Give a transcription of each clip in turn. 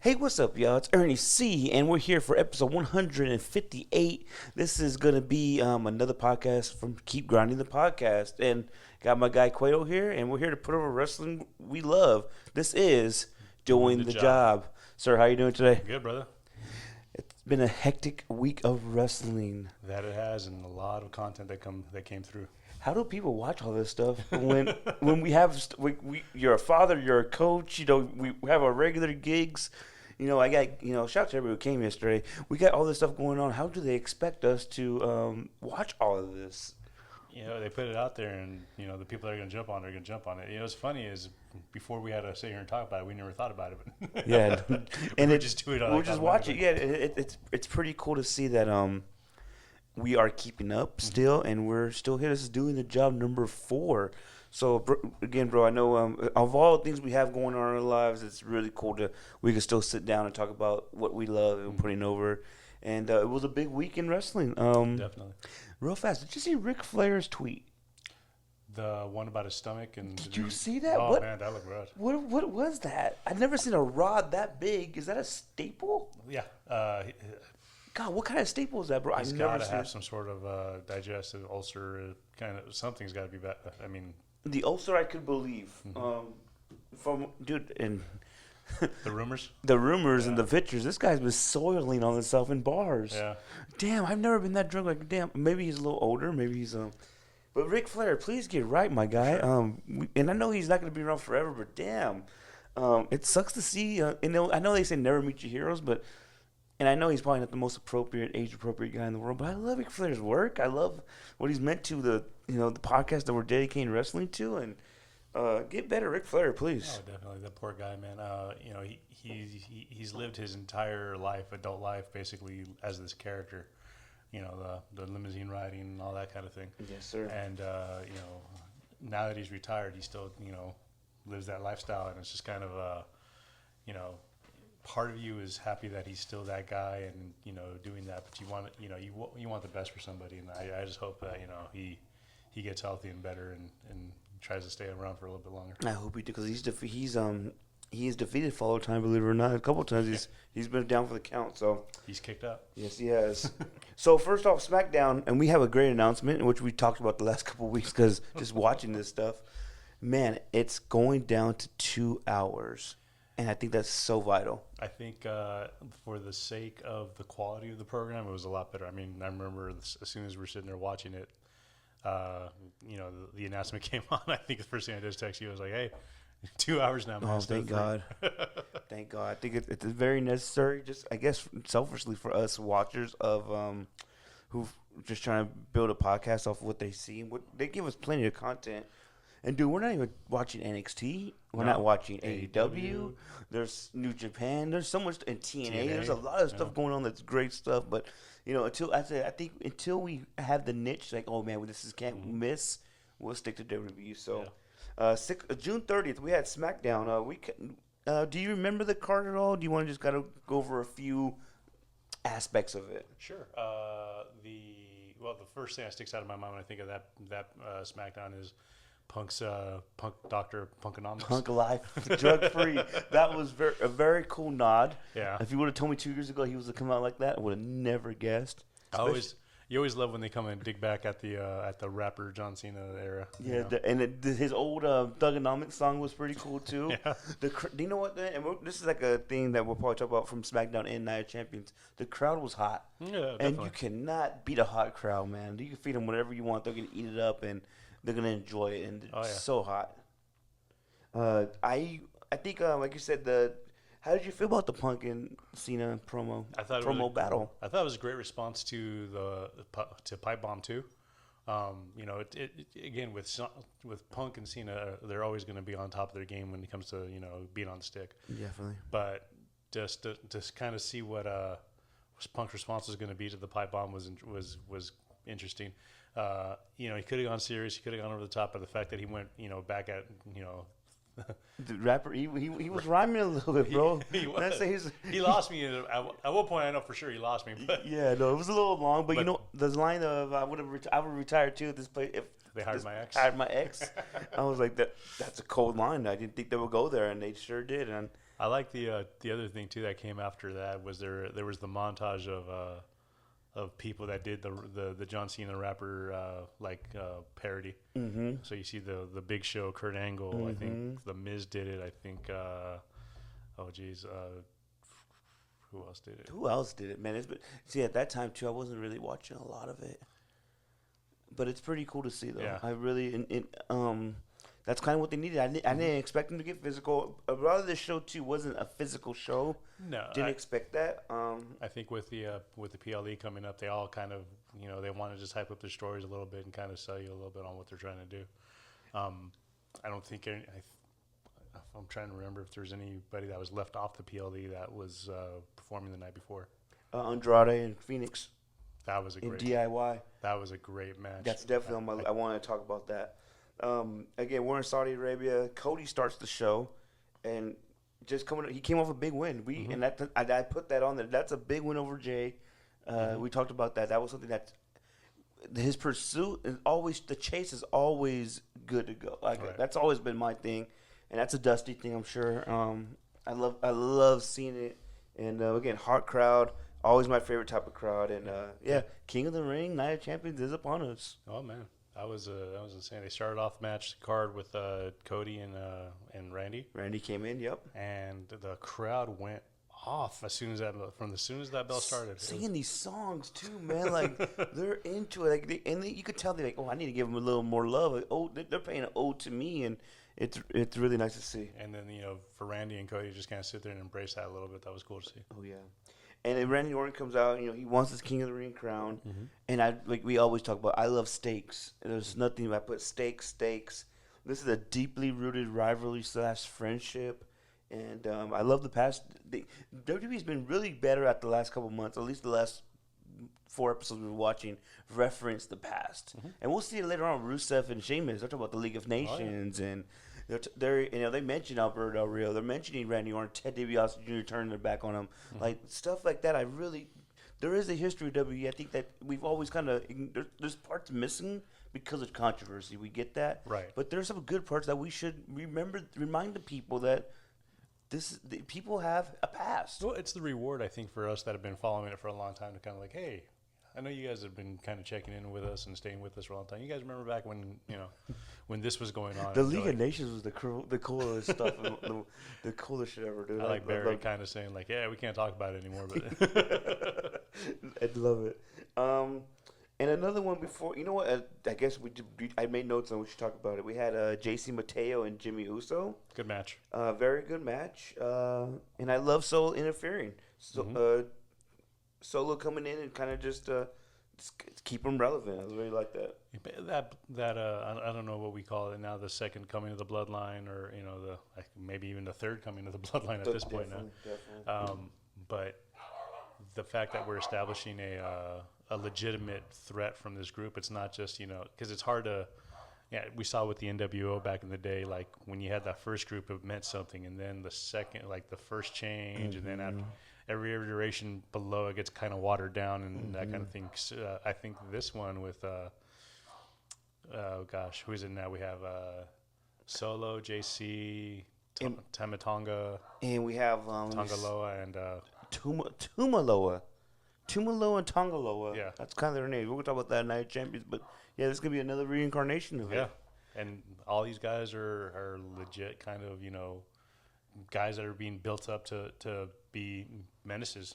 Hey, what's up, y'all? It's Ernie C, and we're here for episode 158. This is going to be another podcast from Keep Grinding the Podcast. And got my guy Cueto here, and we're here to put over wrestling we love. This is Doing the Job. Sir, how you doing today? Good, brother. It's been a hectic week of wrestling. That it has, and a lot of content that came through. How do people watch all this stuff when we have you're a father, you're a coach, we have our regular gigs. I got, shout out to everybody who came yesterday. We got all this stuff going on. How do they expect us to watch all of this? They put it out there, and the people that are going to jump on it are going to jump on it. What's funny is before we had to sit here and talk about it, we never thought about it. But yeah, and we just do it. We'll just watch it. Yeah, it's pretty cool to see that we are keeping up still, and we're still here. This is Doing the Job number 4. So again, bro, I know of all the things we have going on in our lives, it's really cool we can still sit down and talk about what we love and putting over. And it was a big week in wrestling. Definitely. Real fast, did you see Ric Flair's tweet? The one about his stomach and. Did you see that? Oh man, that looked rough. What was that? I've never seen a rod that big. Is that a staple? Yeah. God, what kind of staple is that, bro? He's got to have some sort of digestive ulcer. Kind of something's got to be bad. I mean, the ulcer I could believe. From dude and the rumors. The rumors and the pictures. This guy's been soiling on himself in bars. Yeah. Damn, I've never been that drunk. Like, damn, maybe he's a little older. Maybe he's But Ric Flair, please get right, my guy. Sure. And I know he's not going to be around forever, but damn, it sucks to see. And I know they say never meet your heroes, but. And I know he's probably not the most age-appropriate guy in the world, but I love Ric Flair's work. I love what he's meant to the podcast that we're dedicating wrestling to, and get better, Ric Flair, please. Oh, definitely, that poor guy, man. He's lived his entire life, adult life, basically as this character. The limousine riding and all that kind of thing. Yes, sir. And now that he's retired, he still lives that lifestyle, and it's just kind of part of you is happy that he's still that guy and doing that, but you want the best for somebody, and I just hope that he gets healthy and better and tries to stay around for a little bit longer. I hope he do, because he is defeated Follow Time, believe it or not. A couple of times he's been down for the count, so he's kicked up. Yes, he has. So first off, Smackdown, and we have a great announcement, which we talked about the last couple of weeks, because just watching this stuff, man, it's going down to 2 hours. And I think that's so vital. I think for the sake of the quality of the program, it was a lot better. I mean, I remember as soon as we're sitting there watching it, the announcement came on. I think the first thing I did was text you. I was like, hey, 2 hours now, man. Oh, thank God. Thank God. I think it's very necessary, just, I guess, selfishly for us watchers of who just trying to build a podcast off of what they see. They give us plenty of content. And, dude, we're not even watching NXT. We're not watching AEW. There's New Japan. There's so much in TNA. There's a lot of stuff going on that's great stuff. But, until we have the niche, like, oh, man, this is can't miss, we'll stick to WWE. So, June 30th, we had SmackDown. Do you remember the card at all? Do you want to just kind of go over a few aspects of it? Sure. The first thing that sticks out of my mind when I think of that SmackDown is Punk's Dr. Punkonomics. Punk Life, drug free. That was a very cool nod. Yeah. If you would have told me 2 years ago he was to come out like that, I would have never guessed. You always love when they come and dig back at the rapper John Cena era. Yeah, his old Thugonomics song was pretty cool too. Yeah. Do you know what? This is like a thing that we'll probably talk about from SmackDown and Night of Champions. The crowd was hot. Yeah, definitely. And you cannot beat a hot crowd, man. You can feed them whatever you want. They're gonna eat it up and they're gonna enjoy it, and it's so hot. I think, like you said, how did you feel about the Punk and Cena promo? Battle. I thought it was a great response to to Pipe Bomb 2. Again with Punk and Cena, they're always going to be on top of their game when it comes to being on the stick. Definitely. But just to kind of see what Punk's response was going to be to the Pipe Bomb was interesting. He could have gone serious. He could have gone over the top, but the fact that he went, back at, the rapper, he was rhyming a little bit, bro. He lost me. At one point, I know for sure he lost me. But yeah, no, it was a little long. But the line of I would retire too at this place if they hired my ex. I was like, that's a cold line. I didn't think they would go there, and they sure did. And I like the other thing too that came after that was there was the montage of people that did the John Cena rapper parody. Mm-hmm. So you see the Big Show, Kurt Angle. I think the Miz did it. I think who else did it? Who else did it, man? See, at that time too, I wasn't really watching a lot of it, but it's pretty cool to see though. Yeah. I really that's kind of what they needed. I didn't expect them to get physical. A lot of this show too wasn't a physical show. No, Didn't expect that. I think with the PLE coming up, they all kind of they want to just hype up their stories a little bit and kind of sell you a little bit on what they're trying to do. I don't think I'm trying to remember if there's anybody that was left off the PLE that was performing the night before. Andrade and Phoenix That was a in great DIY. That was a great match. That's definitely on my. I want to talk about that. Again, we're in Saudi Arabia. Cody starts the show, and he came off a big win. I put that on there. That's a big win over Jay. We talked about that. That was something that his pursuit is always, the chase is always good to go. Right. That's always been my thing, and that's a Dusty thing, I'm sure. I love seeing it, and again, hot crowd. Always my favorite type of crowd, and King of the Ring, Night of Champions is upon us. Oh man, that was insane. They started off the match card with Cody and Randy. Randy came in, yep, and the crowd went off as soon as that bell started. Singing these songs too, man. Like they're into it. Like you could tell they're like, oh, I need to give them a little more love. Like, oh, they're paying an ode to me, and it's really nice to see. And then for Randy and Cody to just kind of sit there and embrace that a little bit. That was cool to see. Oh yeah. And then Randy Orton comes out, he wants his King of the Ring crown. And we always talk about, I love stakes. There's nothing, I put stakes. This is a deeply rooted rivalry / friendship. And I love the past. WWE's been really better at the last couple months, at least the last 4 episodes we've been watching, reference the past. And we'll see it later on, Rusev and Sheamus. They're talking about the League of Nations and they mentioned Alberto Del Rio. They're mentioning Randy Orton, Ted DiBiase Jr. turning their back on him, like stuff like that. There is a history of WWE. I think that we've always kind of there's parts missing because of controversy. We get that, right? But there's some good parts that we should remind the people that people have a past. Well, it's the reward I think for us that have been following it for a long time to kind of like, hey, I know you guys have been kind of checking in with us and staying with us for a long time. You guys remember back when when this was going on? The League of Nations was the coolest stuff, the coolest shit ever, dude. I like Barry kind of saying like, yeah, we can't talk about it anymore, but I'd love it. And another one before, you know what? I guess I made notes on we should talk about it. We had JC Mateo and Jimmy Uso. Good match. Very good match. And I love Solo interfering. So Solo coming in and kind of just keep him relevant. I really like that. I don't know what we call it now. The second coming of the bloodline, or maybe even the third coming of the bloodline at this point now. Definitely. But the fact that we're establishing a legitimate threat from this group, it's not just because it's hard to. Yeah, we saw with the NWO back in the day, like when you had that first group, it meant something, and then the second, like the first change, and then after every iteration below, it gets kind of watered down and that kind of thing. So, I think this one with, who is it now? We have Solo, JC, Tamatonga, and we have Tongaloa, and Tumaloa and Tongaloa. Yeah, that's kind of their names. We'll talk about that in Night of Champions, but yeah, this is gonna be another reincarnation of it. Yeah, and all these guys are legit, kind of guys that are being built up to be menaces.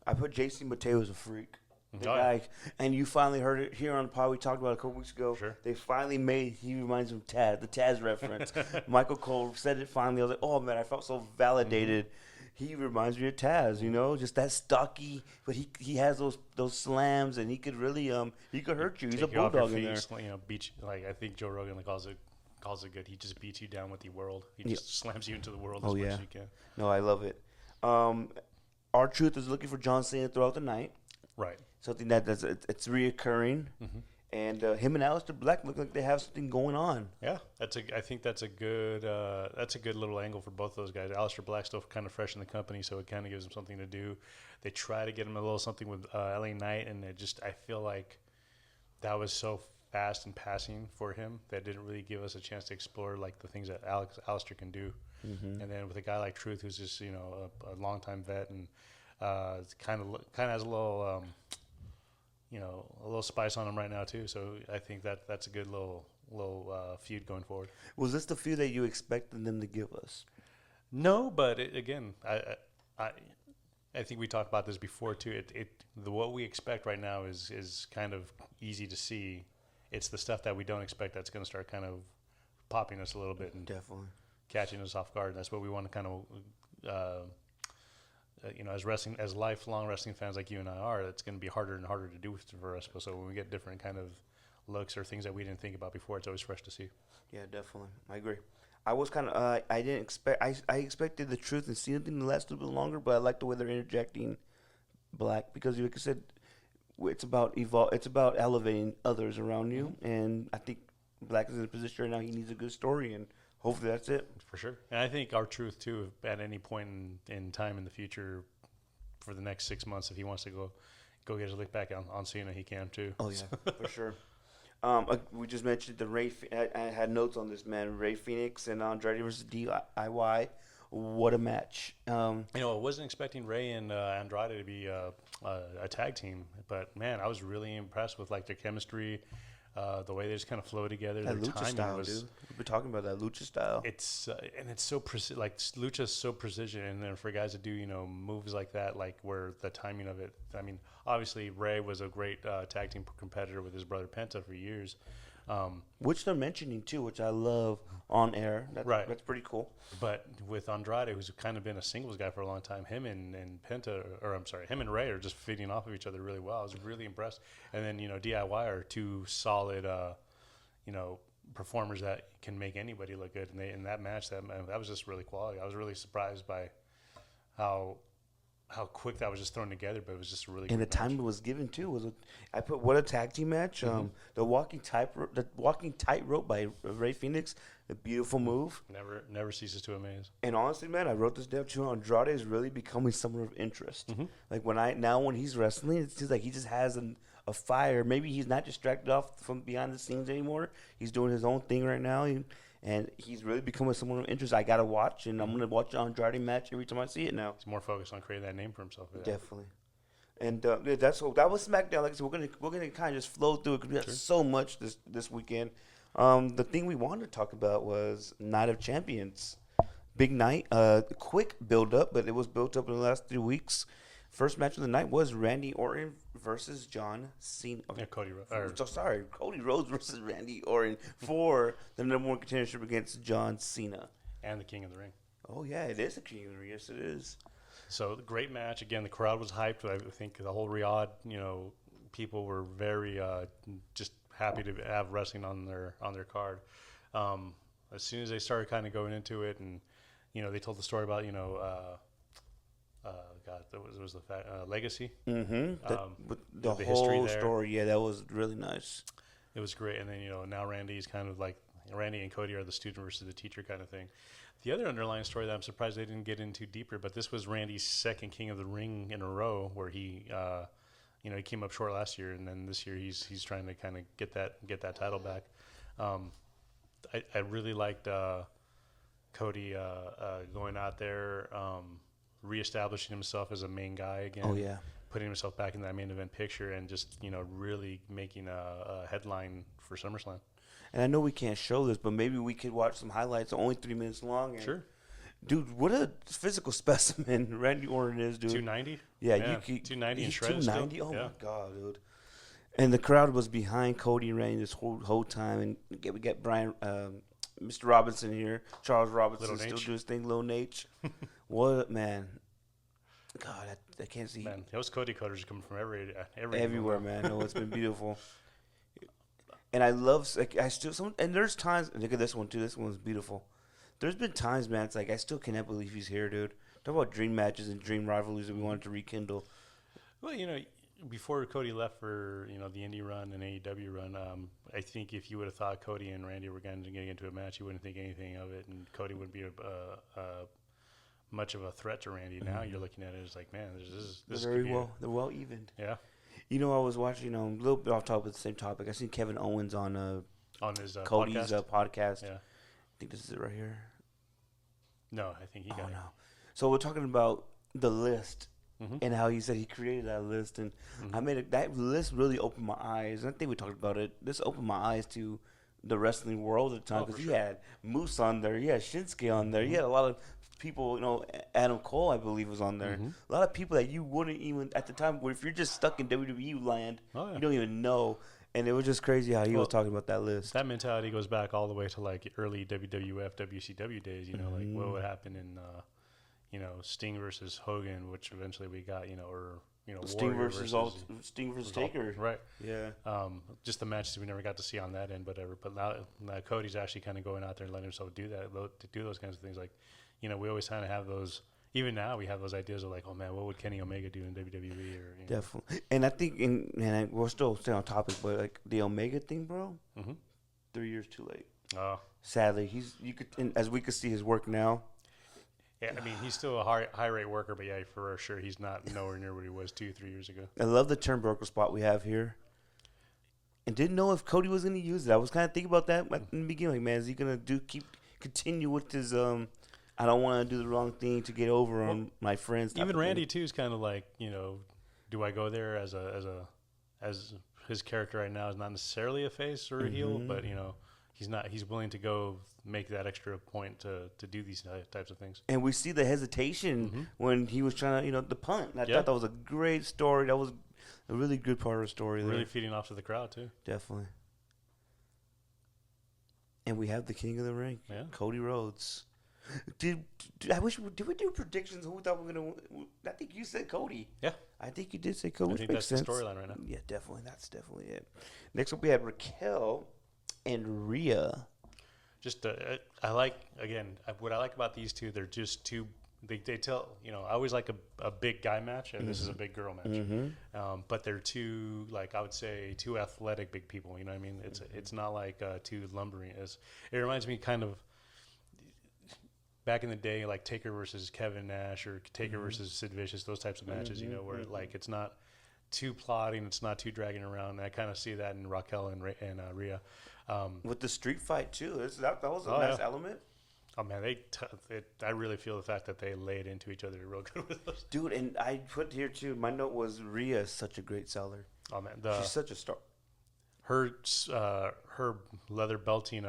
I put JC Mateo as a freak. The Oh, guy, and you finally heard it here on the pod. We talked about it a couple weeks ago. Sure. They finally he reminds me of Taz, the Taz reference. Michael Cole said it finally. I was like, oh man, I felt so validated. He reminds me of Taz, just that stocky, but he has those slams, and he could really he could hurt you. He's a bulldog in there. Beat you, like I think Joe Rogan calls it good. He just beats you down with the world. He just slams you into the world as much as you can. No, I love it. R-Truth is looking for John Cena throughout the night. Right. Something it's reoccurring. And him and Aleister Black look like they have something going on. Yeah, I think that's a good little angle for both those guys. Aleister Black's still kind of fresh in the company, so it kind of gives him something to do. They try to get him a little something with LA Knight, and I feel like that was so fast and passing for him that didn't really give us a chance to explore like the things that Aleister can do. Mm-hmm. And then with a guy like Truth, who's just a longtime vet and kind of has a little a little spice on him right now too. So I think that's a good little feud going forward. Was this the feud that you expected them to give us? No, but again, I think we talked about this before too. What we expect right now is kind of easy to see. It's the stuff that we don't expect that's going to start kind of popping us a little bit and Definitely catching us off guard. That's what we want to kind of, as lifelong wrestling fans like you and I are, it's going to be harder and harder to do for us. So when we get different kind of looks or things that we didn't think about before, it's always fresh to see. Yeah, definitely. I agree. I was kind of I didn't expect I expected the Truth and Cena thing to last a little bit longer, but I like the way they're interjecting Black because, like I said, it's about it's about elevating others around you, and I think Black is in a position right now. He needs a good story, and hopefully that's it. For sure. And I think our Truth too, at any point in time in the future, for the next 6 months, if he wants to go get his lick back on Cena, he can too. Oh yeah, for sure. We just mentioned the I had notes on this, man. Ray Phoenix and Andrade versus DIY. What a match! I wasn't expecting Ray and Andrade to be a tag team, but man, I was really impressed with like their chemistry, the way they just kind of flow together. That their lucha style, dude. We've been talking about that lucha style. It's and it's so like lucha's so precision, and then for guys to do moves like that, like where the timing of it. I mean, obviously Ray was a great tag team competitor with his brother Penta for years. Which they're mentioning too, which I love on air. Right. That's pretty cool. But with Andrade, who's kind of been a singles guy for a long time, him and him and Ray are just feeding off of each other really well. I was really impressed. And then, DIY are two solid, performers that can make anybody look good. And in that match, that was just really quality. I was really surprised by how quick that was just thrown together, but it was just a really and good the time match. it was given too I put what a tag team match. Mm-hmm. The walking tightrope by Ray Phoenix, a beautiful move. Never ceases to amaze. And honestly, man, I wrote this down too. Andrade is really becoming someone of interest. Mm-hmm. Like when he's wrestling, it seems like he just has a fire. Maybe he's not distracted off from behind the scenes anymore. He's doing his own thing right now. And he's really becoming someone of interest. I gotta watch, and I'm gonna watch the Andrade match every time I see it now. He's more focused on creating that name for himself. Yeah. Definitely. And that was SmackDown. Like I said, we're gonna kind of just flow through it because we have so much this weekend. The thing we wanted to talk about was Night of Champions, big night. Quick build up, but it was built up in the last 3 weeks. First match of the night was Randy Orton versus John Cena. Yeah, Cody Rhodes. Cody Rhodes versus Randy Orton for the #1 contendership against John Cena. And the King of the Ring. Oh, yeah, it is a King of the Ring. Yes, it is. So, great match. Again, the crowd was hyped. I think the whole Riyadh, people were very just happy to have wrestling on their card. As soon as they started kind of going into it and, they told the story about, that was the Legacy. Mm-hmm. The history whole there. story, yeah, that was really nice. It was great. And then, now Randy's kind of like, Randy and Cody are the student versus the teacher kind of thing. The other underlying story that I'm surprised they didn't get into deeper, but this was Randy's second King of the Ring in a row where he, he came up short last year, and then this year he's trying to kind of get that title back. I really liked Cody going out there, reestablishing himself as a main guy again. Oh, yeah. Putting himself back in that main event picture and just, really making a headline for SummerSlam. And I know we can't show this, but maybe we could watch some highlights. They're only 3 minutes long. And Sure. Dude, what a physical specimen Randy Orton is, dude. 290? Yeah, 290 and he's shredded 290? still? Oh, Yeah. my God, dude. And the crowd was behind Cody and Randy this whole time. And we get Brian, Mr. Robinson here. Charles Robinson still do his thing. Lil Nate. What, man. God, I can't see. Man, those Cody coders are coming from everywhere, man. No, it's been beautiful. And I love, like, and there's times, look at this one, too. This one's beautiful. There's been times, man, it's like, I still cannot believe he's here, dude. Talk about dream matches and dream rivalries that we wanted to rekindle. Well, before Cody left for, the indie run and AEW run, I think if you would have thought Cody and Randy were going to get into a match, you wouldn't think anything of it, and Cody wouldn't be much of a threat to Randy. Now you're looking at it as like, man, this they're they're well evened. Yeah. I was watching, a little bit off topic, the same topic. I seen Kevin Owens on his Cody's podcast. podcast. Yeah. I think this is it right here. No, I think he got it. No. So we're talking about the list Mm-hmm. and how he said he created that list, and that list really opened my eyes. And I think we talked about it. This opened my eyes to the wrestling world at the time, because he had Moose on there, he had Shinsuke on there, he had a lot of people. Adam Cole, I believe, was on there. A lot of people that you wouldn't even at the time. If you're just stuck in WWE land, you don't even know. And it was just crazy how he was talking about that list. That mentality goes back all the way to like early WWF, WCW days. Like what would happen in, Sting versus Hogan, which eventually we got, Sting Warrior versus Taker. Right. Yeah. Just the matches we never got to see on that end, whatever. But now Cody's actually kind of going out there and letting himself do that, to do those kinds of things. Like, we always kind of have those. Even now, we have those ideas of like, oh man, what would Kenny Omega do in WWE? Definitely. And I think, we're still staying on topic, but like the Omega thing, bro. 3 years too late. Sadly, as we could see his work now. Yeah, I mean, he's still a high rate worker, but yeah, for sure, he's not nowhere near what he was 2-3 years ago. I love the turnbuckle spot we have here. And didn't know if Cody was going to use it. I was kind of thinking about that in the beginning. Like, man, is he going to continue with his I don't want to do the wrong thing to get over on my friends. Even Randy too is kind of like, do I go there as his character right now is not necessarily a face or a heel, but he's willing to go make that extra point to do these types of things. And we see the hesitation when he was trying to, the punt. I thought that was a great story. That was a really good part of the story. Really feeding off to the crowd too. Definitely. And we have the King of the Ring, Cody Rhodes. Did we do predictions? Who we thought we were gonna? I think you said Cody. Yeah, I think you did say Cody. I think that's the storyline right now. Yeah, definitely. That's definitely it. Next up, we had Raquel and Rhea. Just I like, again, what I like about these two. They're just two. They tell, I always like a big guy match, and this is a big girl match. But they're two, like I would say, two athletic big people. You know what I mean? It's not like two lumbering. It reminds me kind of back in the day, like Taker versus Kevin Nash or Taker versus Sid Vicious, those types of matches. Where like it's not too plotting, it's not too dragging around. And I kind of see that in Raquel and Rhea. With the street fight too, that was a nice element. Oh man, I really feel the fact that they laid into each other real good with us. Dude, and I put here too, my note was Rhea is such a great seller. Oh man, she's such a star. Her leather belting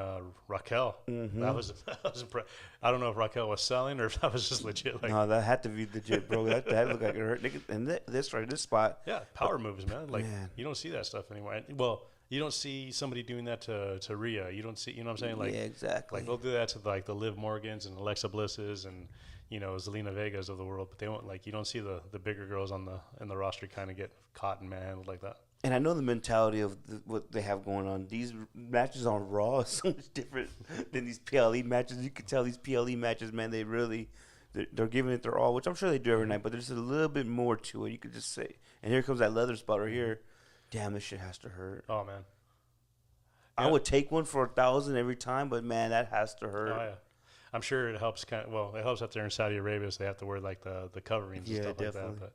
Raquel, that was impressive. I don't know if Raquel was selling or if that was just legit. No, that had to be legit, bro. that looked like it hurt. And this spot. Yeah, power moves, man. Like, you don't see that stuff anymore. Well, you don't see somebody doing that to Rhea. You don't see, you know what I'm saying? Like, yeah, exactly. Like they'll do that to like the Liv Morgans and Alexa Blisses and Zelina Vegas of the world, but they won't, like, you don't see the bigger girls in the roster kind of get caught and manhandled like that. And I know the mentality of what they have going on. These matches on Raw is so much different than these PLE matches. You can tell these PLE matches, man, they're giving it their all, which I'm sure they do every night, but there's a little bit more to it. You could just say, and here comes that leather spot right here. Damn, this shit has to hurt. Oh, man. I would take one for 1,000 every time, but man, that has to hurt. Oh, yeah. I'm sure it helps it helps out there in Saudi Arabia, so they have to wear like the coverings and stuff definitely. Like that.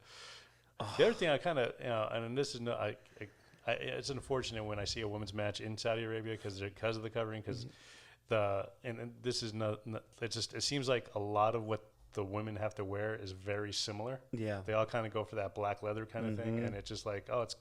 But the other thing I kind of, and this is it's unfortunate when I see a women's match in Saudi Arabia because of the covering, because and this is not it seems like a lot of what the women have to wear is very similar. Yeah, they all kind of go for that black leather kind of thing, and it's just like, oh, it's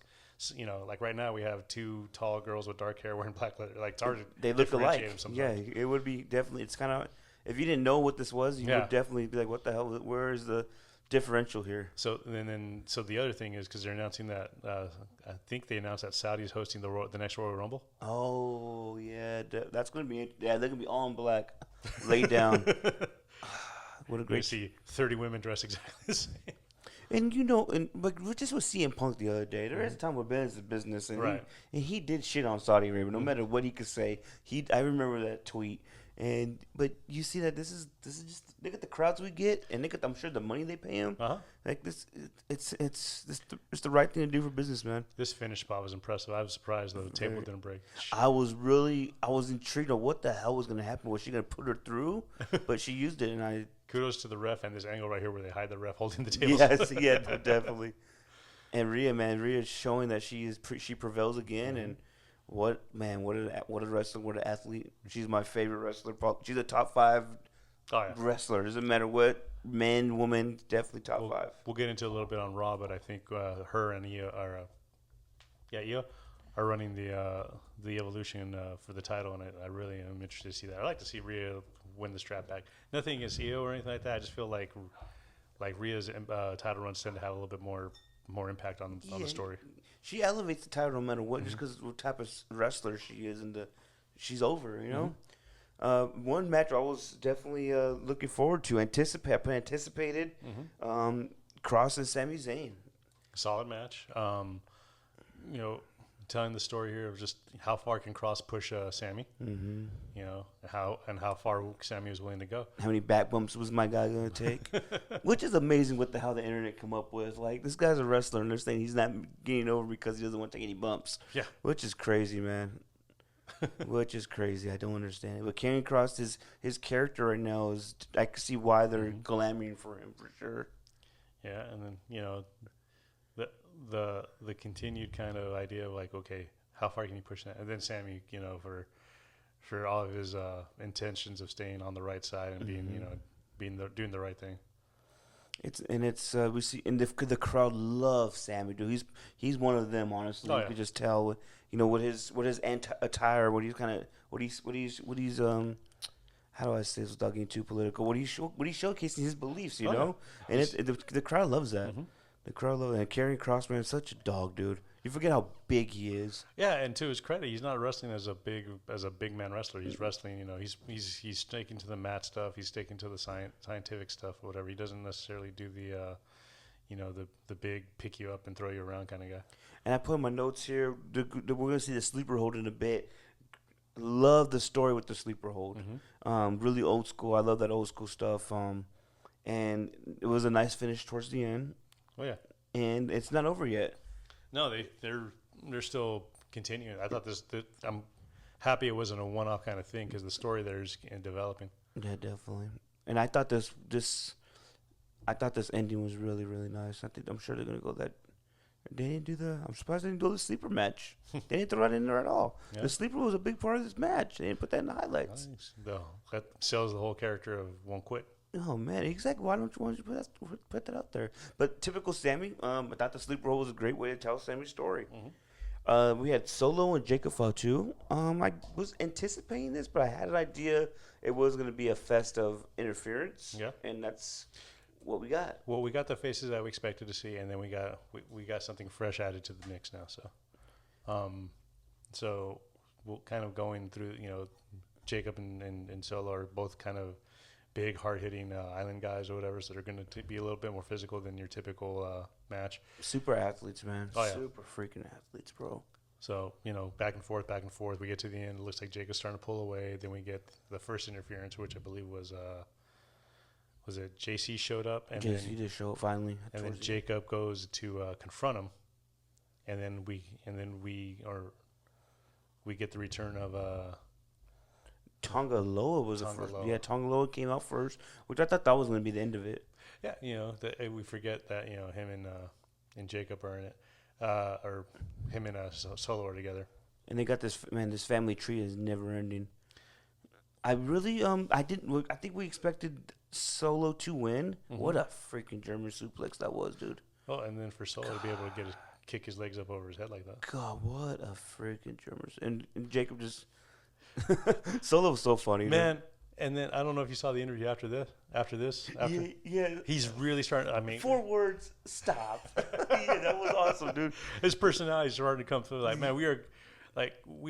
like right now we have two tall girls with dark hair wearing black leather. Like, it's hard to they look alike. Them sometimes. Yeah, it would be definitely. It's kind of, if you didn't know what this was, you would definitely be like, what the hell? Where is the differential here? So the other thing is, because they're announcing that I think they announced that Saudi is hosting the next Royal Rumble. Oh yeah, that's going to be they're going to be all in black, laid down. What a great. You see 30 women dressed exactly the same. And but we just was CM Punk the other day. There is a time where business is business, and he did shit on Saudi Arabia. No matter what he could say, I remember that tweet. But you see that this is just, look at the crowds we get, and look at, I'm sure, the money they pay him. Like this, it's the right thing to do for business, man. This finish spot was impressive. I was surprised the table didn't break. I was intrigued on what the hell was going to happen. Was she going to put her through? But she used it, and kudos to the ref and this angle right here where they hide the ref holding the table. Yes, yeah, definitely. And Rhea's showing that she prevails again, and what a wrestler, what an athlete. She's my favorite wrestler. She's a top 5 wrestler. Doesn't matter what, man, woman, definitely top 5. We'll get into a little bit on Raw, but I think her and Io are, Io are running the Evolution for the title, and I really am interested to see that. I'd like to see Rhea win the strap back. Nothing against Io or anything like that. I just feel like Rhea's title runs tend to have a little bit more impact on the story. She elevates the title no matter what, just because what type of wrestler she is, and she's over, you know. One match I was definitely looking forward to, anticipated, Cross and Sami Zayn. Solid match. You know, telling the story here of just how far can Cross push Sami. You know, how far Sami was willing to go. How many back bumps was my guy going to take? Which is amazing how the internet come up with. Like, this guy's a wrestler, and they're saying he's not getting over because he doesn't want to take any bumps. Yeah. Which is crazy, man. Which is crazy. I don't understand it. But Karrion Kross, his character right now is, I can see why they're glamoring for him for sure. Yeah, and then, you know, the continued kind of idea of like, okay, how far can you push that? And then Sami, you know, for all of his intentions of staying on the right side and being, you know, doing the right thing. We see, and the crowd loves Sami, dude. He's one of them, honestly. You can just tell, you know, what his attire, how do I say this without getting too political? What he's showcasing his beliefs, you know, and the crowd loves that. The crowd loves that. And Karrion Kross, man, is such a dog, dude. You forget how big he is. Yeah, and to his credit, he's not wrestling as a big man wrestler. He's wrestling, you know, he's sticking to the mat stuff. He's sticking to the scientific stuff, or whatever. He doesn't necessarily do the, you know, the big pick you up and throw you around kind of guy. And I put in my notes here. We're gonna see the sleeper hold in a bit. Love the story with the sleeper hold. Really old school. I love that old school stuff. And it was a nice finish towards the end. Oh yeah. And it's not over yet. No, they're still continuing. I thought I'm happy it wasn't a one-off kind of thing because the story there is developing. Yeah, definitely. And I thought this ending was really, really nice. I'm sure they're gonna go that. They didn't do I'm surprised they didn't do the sleeper match. They didn't throw that in there at all. Yeah. The sleeper was a big part of this match. They didn't put that in the highlights. Nice. That sells the whole character of Won't Quit. Oh man, exactly. Why don't you put that out there? But typical Sami. I thought the sleeper hold was a great way to tell Sami's story. We had Solo and Jacob Fatu. I was anticipating this, but I had an idea it was going to be a fest of interference. Yeah, and that's what we got. Well, we got the faces that we expected to see, and then we got something fresh added to the mix now. So we'll kind of going through. You know, Jacob and Solo are both kind of big, hard-hitting island guys or whatever, so they're going to be a little bit more physical than your typical match. Super athletes, man. Oh, yeah. Super freaking athletes, bro. So, you know, back and forth. We get to the end. It looks like Jacob's starting to pull away. Then we get the first interference, which I believe was it JC showed up? And JC did show up finally. And then Jacob goes to confront him. And then we get the return of Tonga Loa was the first. Yeah, Tonga Loa came out first, which I thought that was going to be the end of it. Yeah, you know, we forget that, you know, him and Jacob are in it, or him and Solo are together. And they got this family tree is never ending. I really I think we expected Solo to win. What a freaking German suplex that was, dude. Oh, and then for Solo to be able to kick his legs up over his head like that. God, what a freaking German! And Jacob just. Solo was so funny, man. And then I don't know if you saw the interview after this. Yeah. He's really starting. I mean, 4 words. Stop. Yeah, that was awesome, dude. His personality is starting to come through. Like, man, we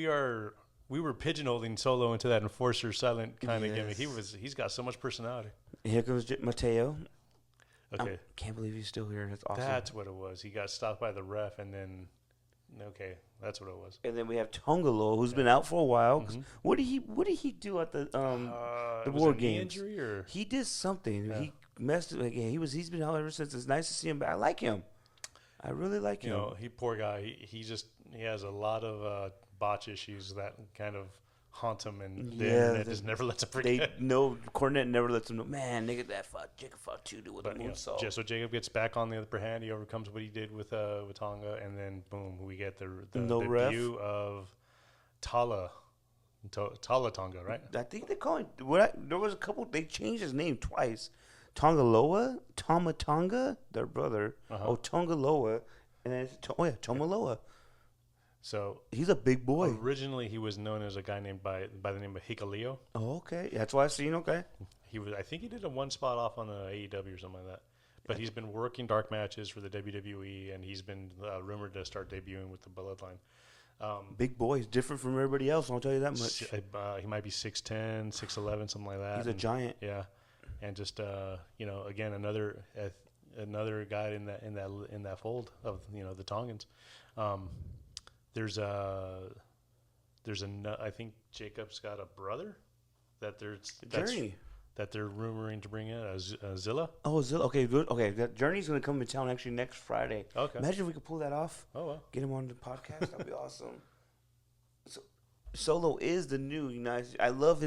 were pigeonholing Solo into that enforcer silent kind of gimmick. He's got so much personality. Here comes Mateo. Okay. I can't believe he's still here. That's awesome. That's what it was. He got stopped by the ref, and then. Okay, that's what it was. And then we have Tongalo, who's been out for a while. What did he do at the War Games? Injury or? He did something. Yeah. He messed it. He's been out ever since. It's nice to see him back. I like him. I really like him. You know, poor guy. He has a lot of botch issues that kind of haunt him, and it just never lets him forget. Cornette never lets him know. Man, nigga, that Jacob fought too, dude, with a moonsault. So Jacob gets back on the upper hand. He overcomes what he did with Tonga, and then boom, we get the debut of Tala Talatonga, right? I think they call it. There was a couple. They changed his name twice. Tomatonga, their brother. Oh, Tongaloa, and then Tomaloa. So he's a big boy. Originally, he was known as a guy named by the name of Hikaleo. Oh, okay, that's why I seen. Okay, I think he did a one spot off on a AEW or something like that. But he's been working dark matches for the WWE, and he's been rumored to start debuting with the Bloodline. Big boy. He's different from everybody else. I'll tell you that much. He might be 6'10", 6'11", something like that. He's a giant. Yeah, and just again another guy in that fold of the Tongans. There's I think Jacob's got a brother that they're rumoring to bring in Zilla. Oh, Zilla. Okay, good. Okay, that Journey's gonna come to town actually next Friday. Okay. Imagine if we could pull that off. Oh well. Get him on the podcast. That'd be awesome. So, Solo is the new United. I love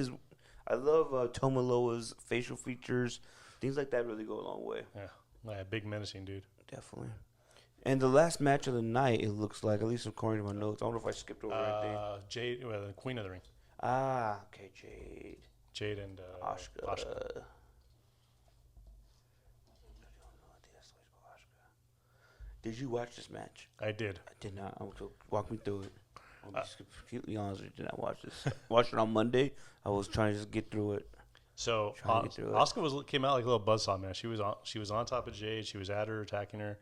Tomaloa's facial features. Things like that really go a long way. Yeah, big menacing dude. Definitely. And the last match of the night, it looks like, at least according to my notes. I don't know if I skipped over anything. Jade, the Queen of the Ring. Ah, okay, Jade. Jade and Asuka. Did you watch this match? I did. I did not. Walk me through it. I'll be completely honest with you. Did not watch this. Watched it on Monday. I was trying to just get through it. So Asuka came out like a little buzzsaw, man. She was on top of Jade. She was at her, attacking her.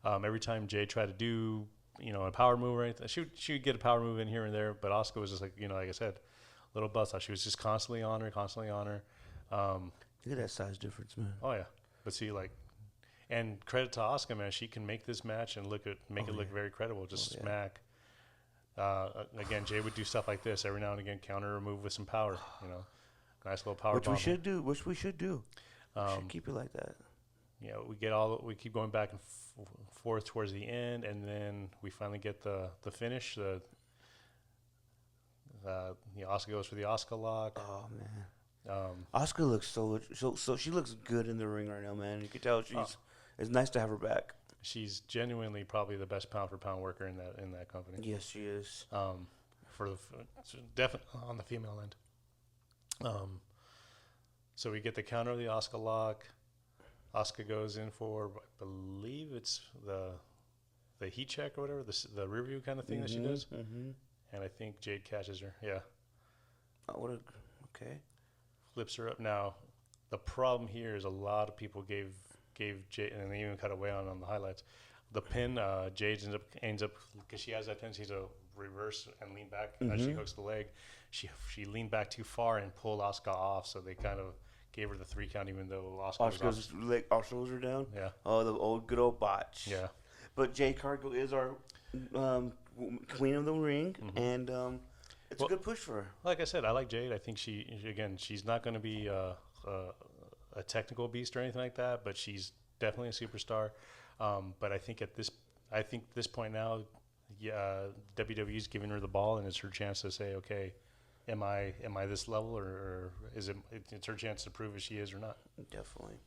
Every time Jade tried to do a power move or anything, she would get a power move in here and there. But Asuka was just like like I said, little buzzsaw. She was just constantly on her. Look at that size difference, man. Oh yeah, but see and credit to Asuka, man. She can make this match and make it look very credible. Just smack. Again, Jay would do stuff like this every now and again, counter a move with some power. Nice little power. Which we should do. We should keep it like that. We keep going back and forth towards the end, and then we finally get the finish. Asuka goes for the Asuka lock. Oh man. Asuka looks so she looks good in the ring right now, man. You can tell it's nice to have her back. She's genuinely probably the best pound for pound worker in that company. Yes, she is. Definitely on the female end. So we get the counter of the Asuka lock. Asuka goes in for, I believe it's the heat check or whatever, the rear view kind of thing that she does. Mm-hmm. And I think Jade catches her. Yeah. Okay. Flips her up. Now, the problem here is a lot of people gave Jade, and they even cut away on the highlights. The pin, Jade ends up because she has that tendency to reverse and lean back as she hooks the leg. She leaned back too far and pulled Asuka off, so they kind of gave her the 3 count, even though Asuka's leg, our shoulders are down. Yeah. Oh, the old good old botch. Yeah. But Jade Cargill is our queen of the ring, and it's a good push for her. Like I said, I like Jade. I think she's not going to be a technical beast or anything like that, but she's definitely a superstar. But I think this point now, WWE's giving her the ball, and it's her chance to say, okay, am I this level, or is it's her chance to prove if she is or not? Definitely.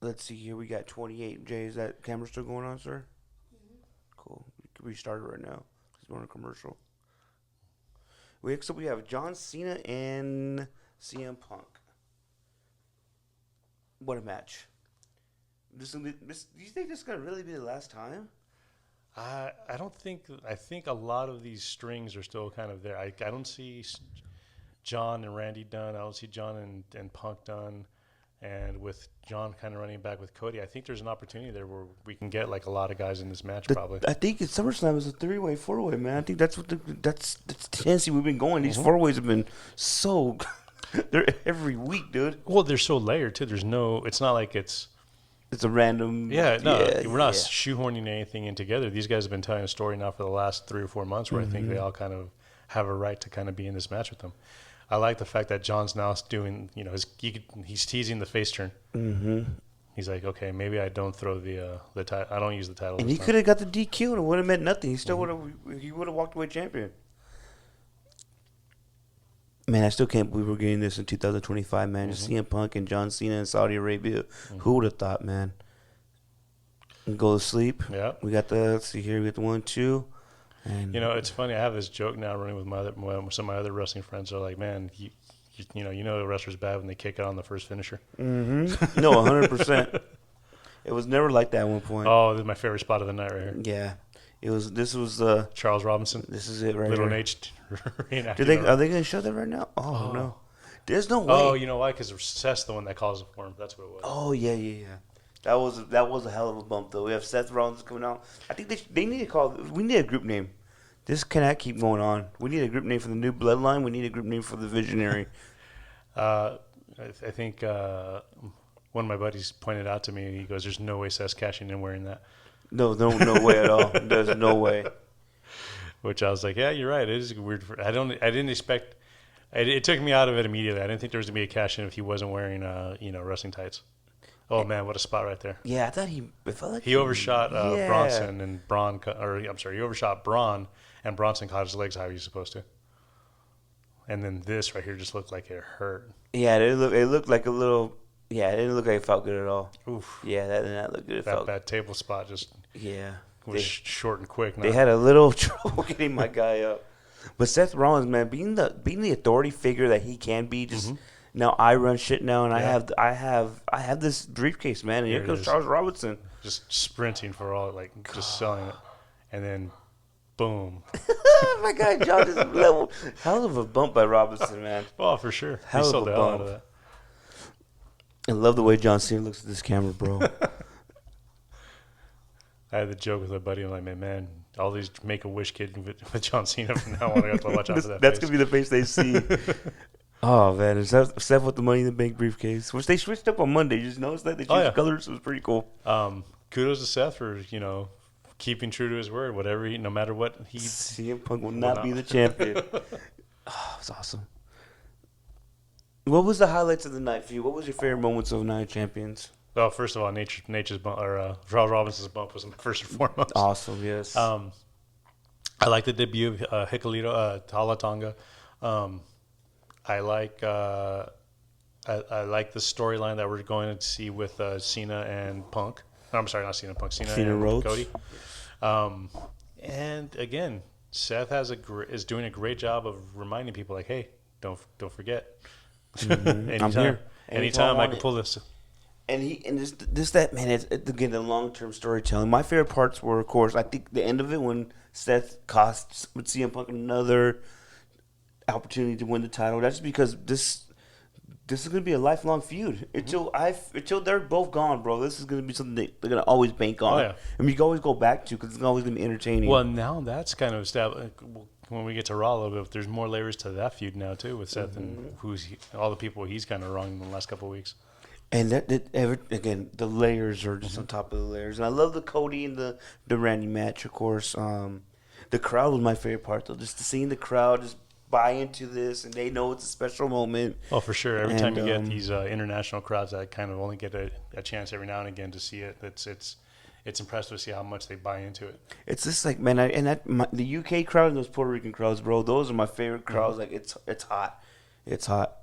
Let's see here. We got 28. Jay, is that camera still going on, sir? Mm-hmm. Cool. We can restart it right now. We're on a commercial. We have John Cena and CM Punk. What a match. Do you think this is going to really be the last time? I don't think. I think a lot of these strings are still kind of there. I don't see John and Randy done. I don't see John and Punk done. And with John kind of running back with Cody, I think there's an opportunity there where we can get like a lot of guys in this match. Probably. I think it's SummerSlam is a 3-way, 4-way, man. I think that's that's the tendency we've been going. These 4-ways have been so. They're every week, dude. Well, they're so layered too. There's no. It's not like it's a random. Yeah, no, we're not shoehorning anything in together. These guys have been telling a story now for the last 3 or 4 months, where I think they all kind of have a right to kind of be in this match with them. I like the fact that John's now doing, he's teasing the face turn. Mm-hmm. He's like, okay, maybe I don't throw the title. I don't use the title. And he could have got the DQ and it would have meant nothing. He still would have walked away champion. Man, I still can't believe we're getting this in 2025, man. Just CM Punk and John Cena in Saudi Arabia. Who would have thought, man? And go to sleep. Yeah. We got let's see here. We got the 1, 2. And It's funny. I have this joke now running with some of my other wrestling friends. Are like, man, the wrestler's bad when they kick out on the first finisher. Mm-hmm. No, 100%. It was never like that at one point. Oh, this is my favorite spot of the night right here. Yeah. This was Charles Robinson. This is it right Little here. H. Are they going to show that right now? Oh, no. There's no way. Oh, you know why? Because Seth's the one that calls it for him. That's what it was. Oh, yeah. That was a hell of a bump, though. We have Seth Rollins coming out. I think they need to call. We need a group name. This cannot keep going on. We need a group name for the new bloodline. We need a group name for the Visionary. I think one of my buddies pointed out to me. He goes, "There's no way Seth's cashing in wearing that." No way at all. There's no way. Which I was like, yeah, you're right. It is weird. I didn't expect. It took me out of it immediately. I didn't think there was gonna be a cash in if he wasn't wearing wrestling tights. Oh man, what a spot right there. Yeah, I thought it felt like he overshot Bronson and Braun, he overshot Braun and Bronson caught his legs how he was supposed to. And then this right here just looked like it hurt. Yeah, it looked like a little. Yeah, it didn't look like it felt good at all. Oof. Yeah, that did not look good. That table spot just was short and quick. They had a little trouble getting my guy up. But Seth Rollins, man, being the authority figure that he can be, just now I run shit now, and I have this briefcase, man, and here comes Charles Robinson, just sprinting for all, like just selling it, and then boom. My guy John is level. Hell of a bump by Robinson, man. Oh, for sure. Hell he sold of a the hell bump. out of that. I love the way John Cena looks at this camera, bro. I had the joke with a buddy. I'm like, man, all these Make-A-Wish kids with John Cena from now on. I got to watch out for that. That's going to be the face they see. Oh, man. Is that Seth with the Money in the Bank briefcase? Which they switched up on Monday. You just noticed that? They changed colors. It was pretty cool. Kudos to Seth for, keeping true to his word. No matter what he... CM Punk will not be the champion. Oh, it was awesome. What was the highlights of the night for you? What was your favorite moments of Night of Champions? Well, first of all, Nature's bump, or Charles Robinson's bump was first and foremost. Awesome, yes. I like the debut of Hikuleo Tala Tonga. I like the storyline that we're going to see with Cena and Punk. I'm sorry, not Cena, Punk. Cena and Rhodes. Cody. And again, Seth is doing a great job of reminding people, like, hey, don't forget. Mm-hmm. I'm here. Anytime I can pull this. And that man. It's again the long term storytelling. My favorite parts were, of course, I think the end of it when Seth costs CM Punk another opportunity to win the title. That's because this is going to be a lifelong feud until they're both gone, bro. This is going to be something they're going to always bank on. Oh, yeah. I mean, you can always go back to because it's always going to be entertaining. Well, now that's kind of established. When we get to Raw a little bit, there's more layers to that feud now too with Seth and all the people he's kind of wronged in the last couple of weeks. And again, the layers are just on top of the layers. And I love the Cody and the Randy match, of course. The crowd was my favorite part, though. Just seeing the crowd just buy into this, and they know it's a special moment. Oh, for sure. Every time you get these international crowds that kind of only get a chance every now and again to see it, it's impressive to see how much they buy into it. It's just like, man, the UK crowd and those Puerto Rican crowds, bro, those are my favorite crowds. Like, it's hot. It's hot.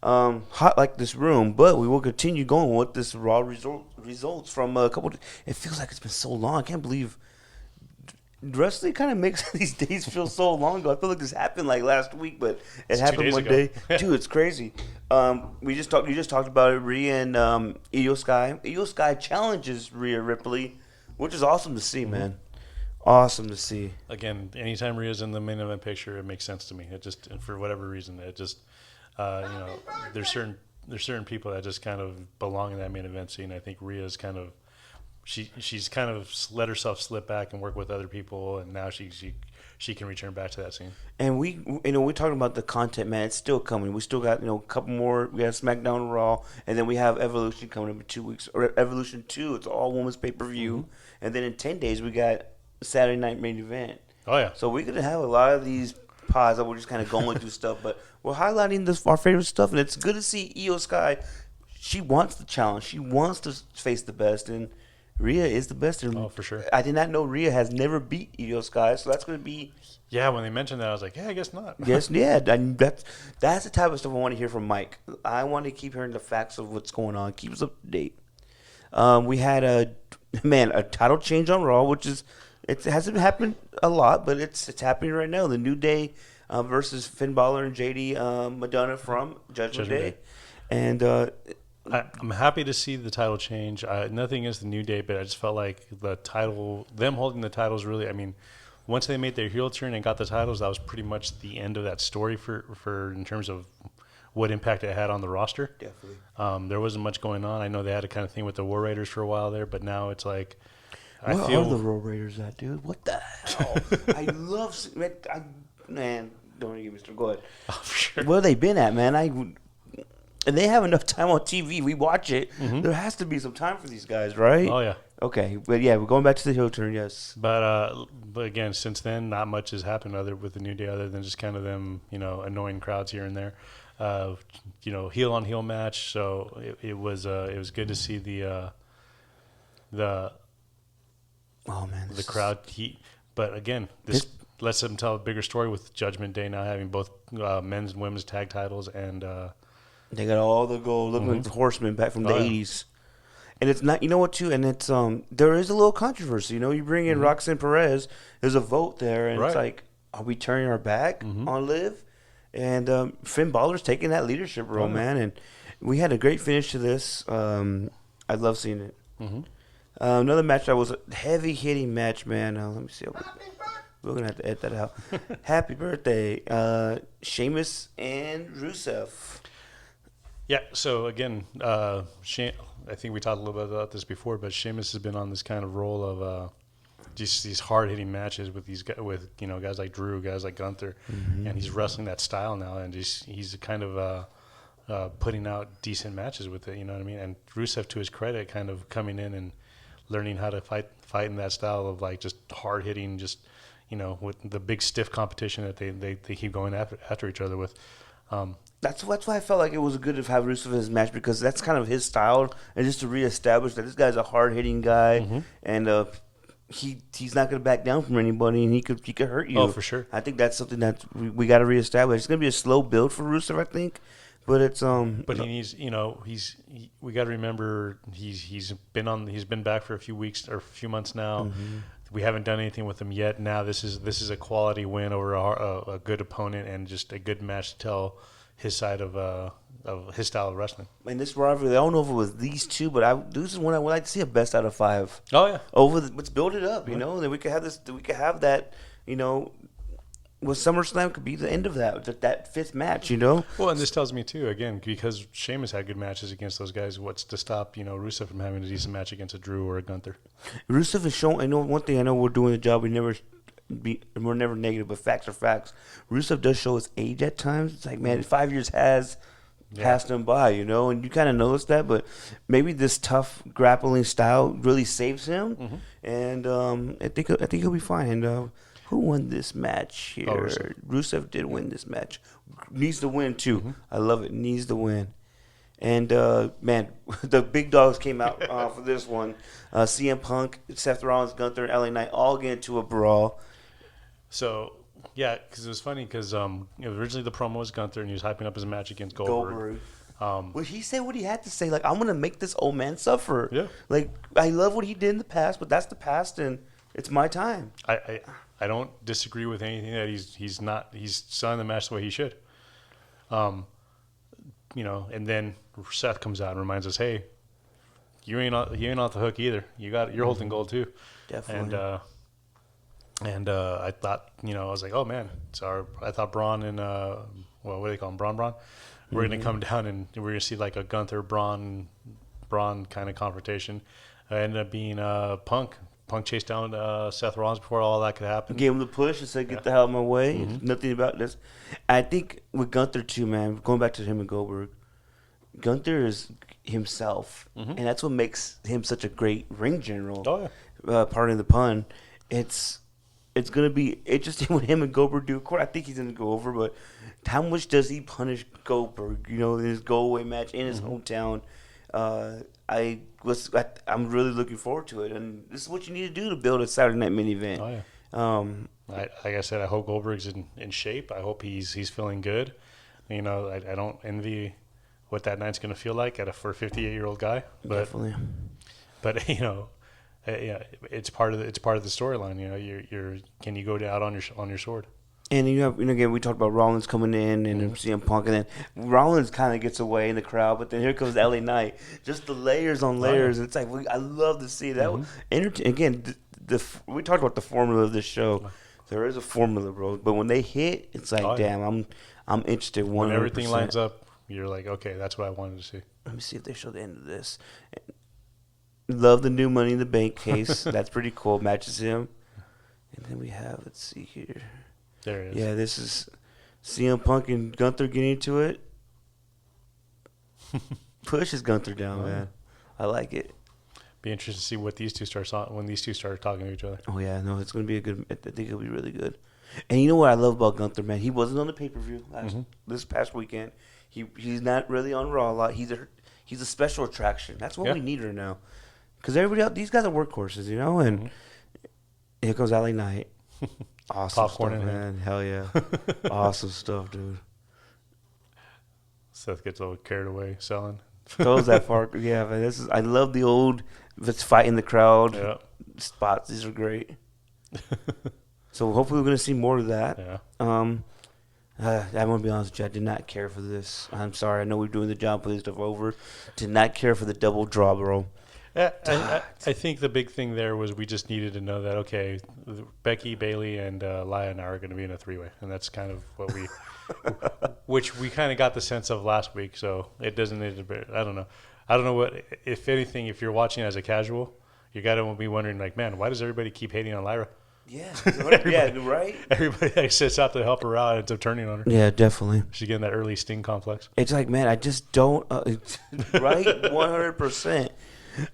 Hot like this room, but we will continue going with this Raw results from a couple. It feels like it's been so long. I can't believe wrestling kind of makes these days feel so long ago. I feel like this happened like last week, but it happened one day. Dude, it's crazy. You just talked about it. Rhea and Io Sky. Io Sky challenges Rhea Ripley, which is awesome to see, man. Awesome to see. Again, anytime Rhea's in the main event picture, it makes sense to me. It just, for whatever reason, it just. There's certain people that just kind of belong in that main event scene. I think Rhea's kind of she's kind of let herself slip back and work with other people, and now she can return back to that scene. And we're talking about the content, man. It's still coming. We still got a couple more. We got SmackDown, Raw, and then we have Evolution coming up in 2 weeks. Or Evolution 2. It's all women's pay-per-view, and then in 10 days we got Saturday Night Main Event. Oh yeah. So we're gonna have a lot of these pods that we're just kind of going through stuff, but we're highlighting our favorite stuff, and it's good to see Io Sky. She wants the challenge. She wants to face the best, and Rhea is the best. Oh, for sure. I did not know Rhea has never beat Io Sky, so that's going to be... Yeah, when they mentioned that, I was like, yeah, I guess not. Yes, yeah. That's the type of stuff I want to hear from Mike. I want to keep hearing the facts of what's going on. Keep us up to date. We had a title change on Raw, which is It hasn't happened a lot, but it's happening right now. The New Day versus Finn Balor and JD Madonna from Judgment Day. And I'm happy to see the title change. Nothing against the New Day, but I just felt like the title, them holding the titles, really. I mean, once they made their heel turn and got the titles, that was pretty much the end of that story for in terms of what impact it had on the roster. definitely. There wasn't much going on. I know they had a kind of thing with the War Raiders for a while there, but now it's like What are the Road Raiders at, dude? What the hell? I love man. Don't get me started. Go ahead. Oh, for sure. Where they been at, man? And they have enough time on TV. We watch it. There has to be some time for these guys, right? Oh yeah. Okay, but yeah, we're going back to the heel turn. Yes. But again, since then, not much has happened with the New Day other than just kind of them, annoying crowds here and there. Heel on heel match. So it was good to see the Oh man, the crowd heat. But again, this lets them tell a bigger story with Judgment Day now having both men's and women's tag titles, and they got all the gold. Looking like the Horsemen back from the '80s. And it's not, you know what, too, and it's there is a little controversy. You bring in Roxanne Perez. There's a vote there, and it's like, are we turning our back on Liv? And Finn Balor's taking that leadership role, man. And we had a great finish to this. I love seeing it. Another match that was a heavy hitting match, man. Let me see. We're gonna have to edit that out. Happy birthday, Sheamus and Rusev. Yeah. So again, I think we talked a little bit about this before, but Sheamus has been on this kind of role of just these hard hitting matches with guys like Drew, guys like Gunther, and he's wrestling that style now, and he's kind of putting out decent matches with it. You know what I mean? And Rusev, to his credit, kind of coming in and learning how to fight in that style of like just hard hitting, just with the big stiff competition that they keep going after each other with. That's why I felt like it was good to have Rusev in his match, because that's kind of his style, and just to reestablish that this guy's a hard hitting guy, and he's not going to back down from anybody, and he could hurt you. Oh, for sure. I think that's something that we got to reestablish. It's going to be a slow build for Rusev, I think, but it's But he needs, we got to remember he's been back for a few weeks or a few months now. We haven't done anything with him yet. Now this is a quality win over a good opponent, and just a good match to tell his side of his style of wrestling. And this rivalry, I don't know if it was these two, but this is one I would like to see a best out of 5. Oh yeah, let's build it up, then we could have this. We could have that, with SummerSlam could be the end of that 5th match, Well, and this tells me too, again, because Sheamus had good matches against those guys. What's to stop Rusev from having a decent match against a Drew or a Gunther? Rusev is showing. I know one thing. I know we're doing the job. We're never negative, but facts are facts. Rusev does show his age at times. It's like, man, 5 years has passed him by, and you kind of notice that. But maybe this tough grappling style really saves him, and I think he'll be fine. And who won this match here? Rusev did win this match. Needs to win too. I love it. Needs to win. And man, the big dogs came out for this one. CM Punk, Seth Rollins, Gunther, and LA Knight all get into a brawl. So, yeah, because it was funny because originally the promo was Gunther, and he was hyping up his match against Goldberg. Well, he said what he had to say. Like, I'm going to make this old man suffer. Yeah. Like, I love what he did in the past, but that's the past, and it's my time. I don't disagree with anything that he's selling the match the way he should. And then Seth comes out and reminds us, hey, you ain't off the hook either. You're holding gold too. Definitely. And I thought, I was like, oh man, I thought Braun and what do they call him, Braun? We're gonna come down and we're gonna see like a Gunther Braun kind of confrontation. It ended up being Punk. Punk chased down Seth Rollins before all that could happen. Gave him the push and said, get the hell out of my way. Nothing about this. I think with Gunther too, man, going back to him and Goldberg, Gunther is himself, and that's what makes him such a great ring general. Oh yeah. Pardon the pun. It's going to be interesting when him and Goldberg do. Of course, I think he's going to go over, but how much does he punish Goldberg, in his go-away match in his hometown? I'm really looking forward to it, and this is what you need to do to build a Saturday Night main event. Oh yeah. Like I said, I hope Goldberg's in shape. I hope he's feeling good. I don't envy what that night's going to feel like for a 58-year-old guy. But, Definitely. But Yeah, it's part of the storyline. You know, you're can you go out on your sword? And again, we talked about Rollins coming in and CM Punk, and then Rollins kind of gets away in the crowd, but then here comes LA Knight, just the layers on layers. It's like I love to see that. Again, we talked about the formula of this show. There is a formula, bro, but when they hit, it's like, damn, I'm interested. 100%. When everything lines up, you're like, okay, that's what I wanted to see. Let me see if they show the end of this. Love the new Money in the Bank case. That's pretty cool. Matches him. And then we have, let's see here. There it is. Yeah, this is CM Punk and Gunther getting into it. Pushes Gunther down, man. I like it. Be interested to see what these two when these two start talking to each other. Oh yeah, no, it's gonna be a good. I think it'll be really good. And you know what I love about Gunther, man? He wasn't on the pay per view this past weekend. He's not really on Raw a lot. He's a special attraction. That's what we need right now. Because everybody else, these guys are workhorses, you know. And here goes LA Knight. Awesome Popcorn stuff, in man. Hell yeah, awesome stuff, dude. Seth gets a little carried away selling. Goes that far, yeah. Man, I love the old. Let's fight in the crowd spots. These are great. So hopefully we're gonna see more of that. Yeah. I want to be honest with you. I did not care for this. I'm sorry. I know we're doing the job, putting stuff over. Did not care for the double draw, bro. Yeah, I think the big thing there was we just needed to know that, okay, Becky, Bailey, and Laya now are going to be in a three-way. And that's kind of what we – which we kind of got the sense of last week. So it doesn't need to be – I don't know. I don't know what – if anything, if you're watching as a casual, you got to be wondering, like, man, why does everybody keep hating on Lyra? Yeah, right? Everybody that sets out to help her out ends up turning on her. Yeah, definitely. She's getting that early Sting complex. It's like, man, I just don't right? 100%.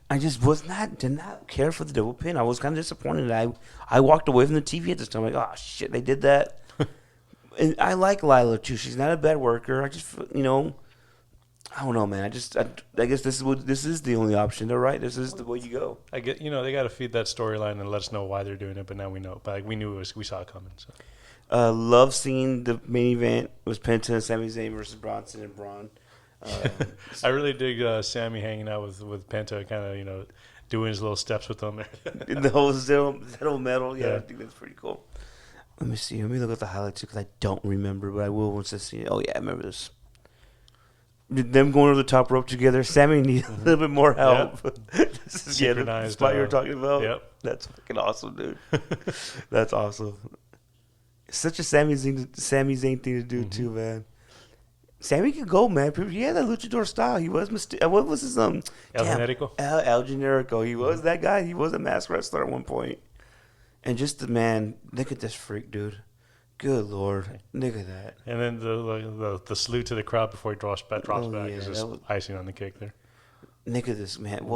I just did not care for the double pin. I was kind of disappointed. I walked away from the TV at this time. Like, oh, shit, they did that. And I like Lila, too. She's not a bad worker. I just, I don't know, man. I guess this is the only option. They're right. This is the way you go. I get, they got to feed that storyline and let us know why they're doing it. But now we know. But like, we knew we saw it coming. So. Love seeing the main event. It was Penta and Sami Zayn versus Bronson and Braun. I really dig Sammy hanging out with Penta, kind of doing his little steps with them there. The whole zero metal. Yeah, I think that's pretty cool. Let me see. Let me look at the highlights because I don't remember, but I will once I see it. Oh yeah, I remember this. Them going over the top rope together. Sammy needs a little bit more help. Yep. This is the spot you were talking about. Yep. That's fucking awesome, dude. That's awesome. It's such a Sami Zayn thing to do too, man. Sammy could go, man. He had that luchador style. He was what was his El Generico? El Generico. He was that guy. He was a masked wrestler at one point. And just the man, look at this freak, dude. Good Lord, look at that. And then the salute to the crowd before he drops back is just icing on the cake there. Look at this, man.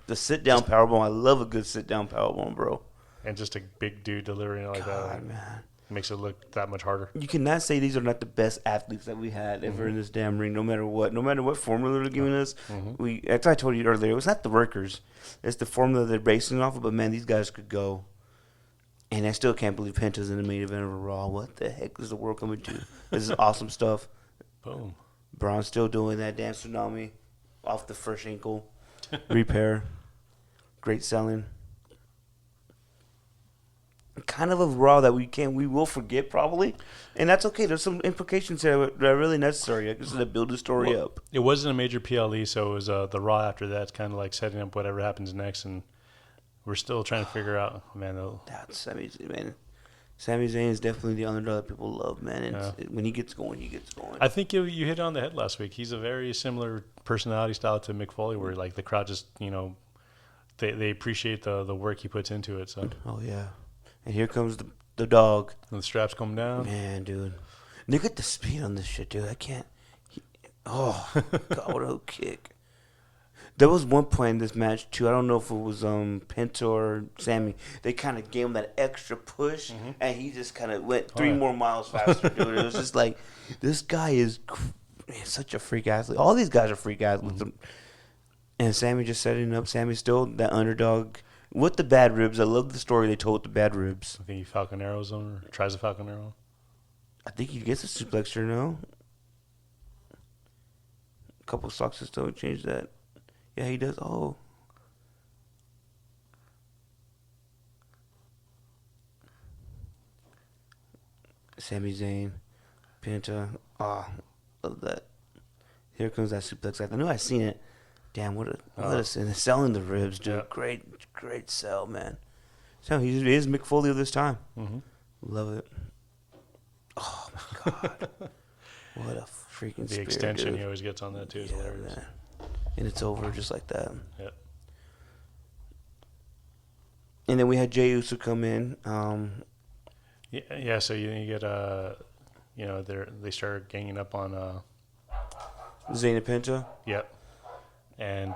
The sit down powerbomb. I love a good sit down powerbomb, bro. And just a big dude delivering it like that. Man. Makes it look that much harder. You cannot say these are not the best athletes that we had ever in this damn ring, no matter what formula they're giving us. As I told you earlier, it was not the workers. It's the formula they're basing it off of, but man, these guys could go. And I still can't believe Penta's in the main event of a Raw. What the heck is the world coming to? This is awesome stuff. Boom. Braun's still doing that damn tsunami off the first ankle. Repair. Great selling. Kind of a Raw that we will forget probably, and that's okay. There's some implications here that are really necessary. I guess to build the story up. It wasn't a major PLE, so it was the Raw after that, kind of like setting up whatever happens next, and we're still trying to figure out, man. That's Sami Zayn is definitely the underdog that people love, man. And when he gets going, he gets going. I think you hit on the head last week. He's a very similar personality style to Mick Foley, where like the crowd just they appreciate the work he puts into it. So. Oh yeah. And here comes the dog. And the straps come down. Man, dude. Look at the speed on this shit, dude. I can't. God, what a kick. There was one point in this match, too. I don't know if it was Penta or Sammy. They kind of gave him that extra push, and he just kind of went 3 more miles faster, dude. It was just like, this guy is such a freak athlete. All these guys are freak athletes. And Sammy just setting up. Sammy's still that underdog. With the bad ribs, I love the story they told with the bad ribs. I think he Falcon Arrows on or tries a Falcon Arrow. I think he gets a suplex here now. A couple socks still change that. Yeah, he does. Oh. Sami Zayn, Penta. Oh, love that. Here comes that suplex. I knew I seen it. Damn, what a selling the ribs, dude. Yeah. Great sell, man. So he is Mick Foley of this time. Mm-hmm. Love it. Oh my god, what a freaking The spear, extension dude. he always gets on that too is hilarious. Man. And it's over just like that. Yeah. And then we had Jey Uso come in. Yeah. So you get they start ganging up on Zayn and Penta. Yep. And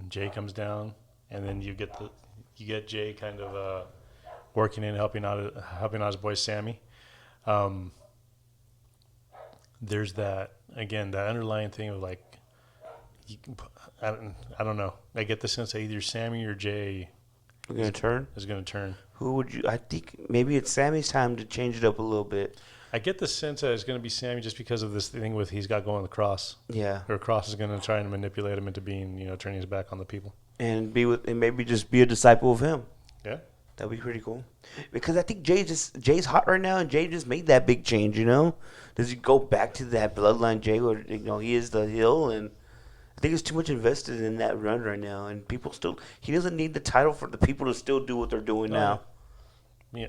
Jay comes down, and then you get Jay kind of working in, helping out his boy Sammy. There's that underlying thing of like, I don't know. I get the sense that either Sammy or Jay is gonna turn. Who would you? I think maybe it's Sammy's time to change it up a little bit. I get the sense that it's going to be Sammy just because of this thing with he's got going the Cross. Yeah. Or Cross is going to try and manipulate him into being, turning his back on the people. And maybe just be a disciple of him. Yeah. That'd be pretty cool. Because I think Jay's hot right now, and Jay just made that big change. Does he go back to that bloodline Jay where he is the heel, and I think it's too much invested in that run right now, and he doesn't need the title for the people to still do what they're doing now. Yeah.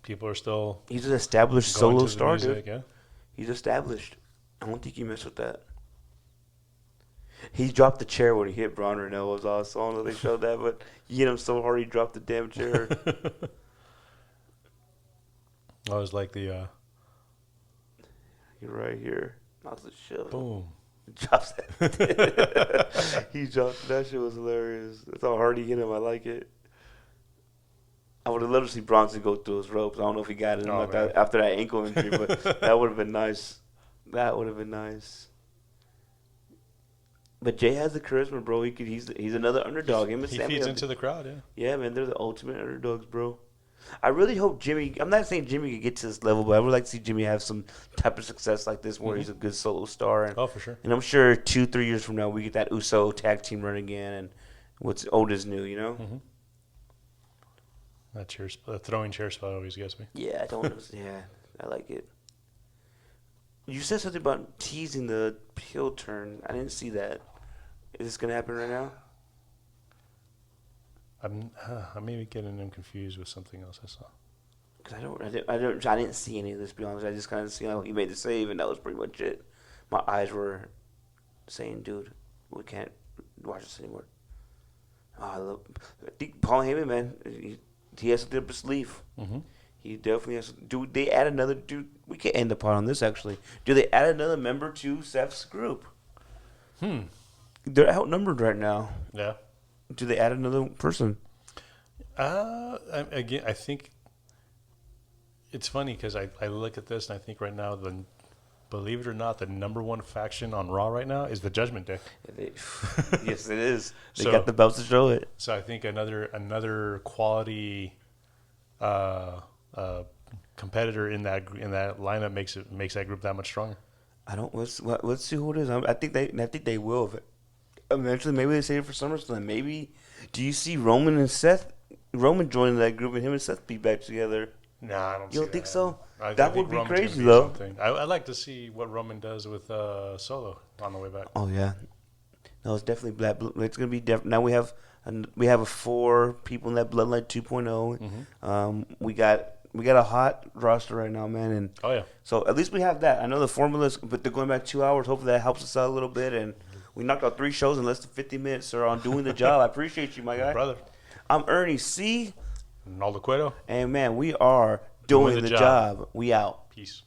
People are still. He's an established solo star, music, dude. Yeah. He's established. I don't think you mess with that. He dropped the chair when he hit Braun Reynolds. It was awesome. I don't know if they showed that, but he hit him so hard he dropped the damn chair. I was like the. You're right here. Knocks the shit. Boom. Drops that. He dropped that shit was hilarious. That's how hard he hit him. I like it. I would have loved to see Bronson go through his ropes. I don't know if he got it after that ankle injury, but that would have been nice. That would have been nice. But Jay has the charisma, bro. He's another underdog. Him and He Sammy feeds into the crowd, yeah. Yeah, man, they're the ultimate underdogs, bro. I really hope Jimmy. I'm not saying Jimmy could get to this level, but I would like to see Jimmy have some type of success like this, where he's a good solo star. And, for sure. And I'm sure 2-3 years from now we get that Uso tag team run again, and what's old is new, Mm-hmm. That throwing chair spot always gets me. Yeah, I don't. Yeah, I like it. You said something about teasing the heel turn. I didn't see that. Is this gonna happen right now? I may be getting them confused with something else I saw. Cause I didn't see any of this. To be honest, I just kind of see how he made the save, and that was pretty much it. My eyes were saying, "Dude, we can't watch this anymore." I think Paul Heyman, man, he has something up his sleeve. Mm-hmm. He definitely has. Do they add another? We can end the pod on this actually. Do they add another member to Seth's group? They're outnumbered right now. Yeah. Do they add another person? Again, I think it's funny because I look at this and I think right now, believe it or not, the number one faction on Raw right now is the Judgment Day. Yes, it is. They got the belts to show it. So I think another quality competitor in that lineup makes that group that much stronger. I don't. Let's see who it is. I think they will. Eventually, maybe they save it for SummerSlam. Maybe. Do you see Roman and Seth? Roman joining that group and him and Seth be back together. Nah, I don't. You don't think so? I that think would be Roman's crazy though. I'd like to see what Roman does with Solo on the way back. Oh yeah, no, it's definitely black. It's gonna be now. We have a 4 people in that Bloodline 2.0. Mm-hmm. We got a hot roster right now, man. And oh yeah. So at least we have that. I know the formulas, but they're going back 2 hours. Hopefully that helps us out a little bit. And we knocked out 3 shows in less than 50 minutes, sir, on doing the job. I appreciate you, my guy. Brother. I'm Ernie C. Arnold Cueto. And man, we are doing the job. We out. Peace.